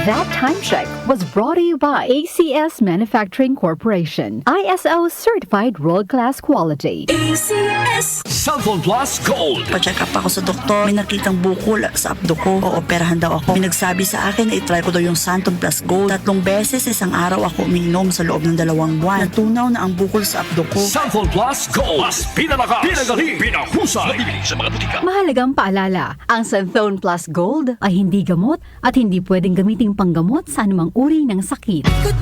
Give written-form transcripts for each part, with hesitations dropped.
That Time Check was brought to you by ACS Manufacturing Corporation. ISO certified world-class quality. ACS Cellphone Plus Gold. Pa-check up ako sa doktor. May nakitang bukol sa abdo ko. Ooperahan daw ako. May nagsabi sa akin na itry ko daw yung Santon Plus Gold. 3 beses isang araw ako umiinom sa loob ng 2 buwan. Natunaw na ang bukol sa abdo ko. Cellphone Plus Gold. Mas pinalakas, pinagaling, pinahusay. Mabibili sa mga butika. Mahalagang paalala, ang Santhone Plus Gold ay hindi gamot at hindi pwedeng gamiting panggamot sa anumang uri ng sakit. Hello,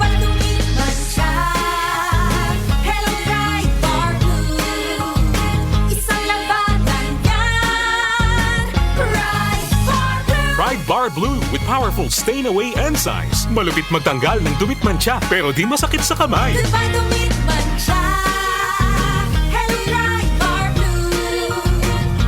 Pride Bar Blue. Isang labanan yan. Pride Bar Blue. Pride Bar Blue with powerful stain-away enzymes. Malupit magtanggal ng dumit mancha pero di masakit sa kamay. Goodbye, dumit man siya. Hello, Pride Bar Blue.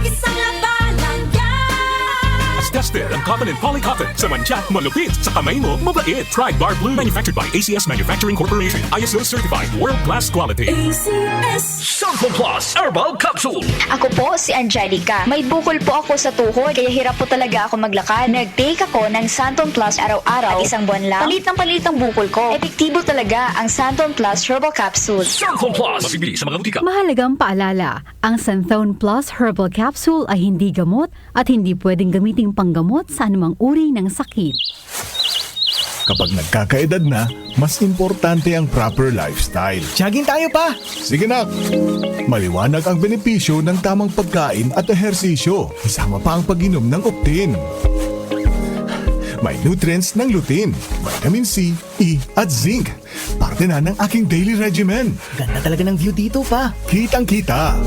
Isang labanan yan. As tested ang cotton and polycotton sa mancha, malupit sa kamay mo, mabait. Pride Bar Blue manufactured by ACS Manufacturing Corporation. ISO certified world-class quality. ACS Cellphone Plus Herbal Capsule. Ako po si Angelica. May bukol po ako sa tuhod kaya hirap po talaga ako maglakad. Nag-take ako ng Santon Plus araw-araw at isang buwan lang. Palit ang bukol ko. Epektibo talaga ang Santon Plus Herbal Capsule. Cellphone Plus. Mabibili sa mga butika. Mahalagang paalala, ang Santhone Plus Herbal Capsule ay hindi gamot at hindi pwedeng gamiting panggamot sa anumang uri ng sakit. Kapag nagkakaedad na, mas importante ang proper lifestyle. Jogging tayo pa! Sige na! Maliwanag ang benepisyo ng tamang pagkain at ehersisyo. Isama pa ang pag-inom ng Optin. May nutrients ng lutein, vitamin C, E at zinc. Parte na ng aking daily regimen. Ganda talaga ng view dito pa. Kitang-kita!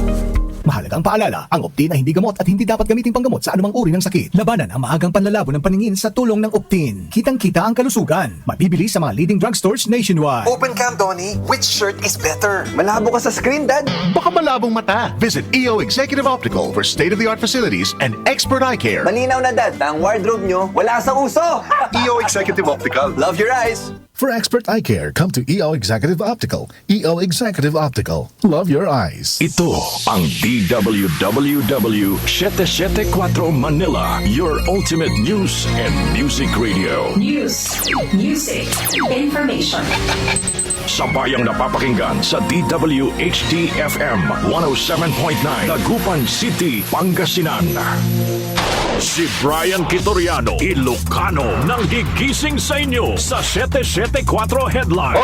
Mahalagang paalala, ang Optin ay hindi gamot at hindi dapat gamiting panggamot sa anumang uri ng sakit. Labanan ang maagang panlalabo ng paningin sa tulong ng Optin. Kitang-kita ang kalusugan. Mabibili sa mga leading drugstores nationwide. Open cam, Donnie. Which shirt is better? Malabo ka sa screen, Dad. Baka malabong mata. Visit EO Executive Optical for state-of-the-art facilities and expert eye care. Malinaw na, Dad. Ang wardrobe nyo, wala sa uso. EO Executive Optical. Love your eyes. For expert eye care, come to EO Executive Optical. EO Executive Optical. Love your eyes. Ito ang DWWW 774 Manila, your ultimate news and music radio. News, music, information. Sabayang napapakinggan sa DWHD-FM 107.9 Dagupan City, Pangasinan. Si Brian Kitoriano, Ilocano, nang gigising sa inyo sa 774 Headline.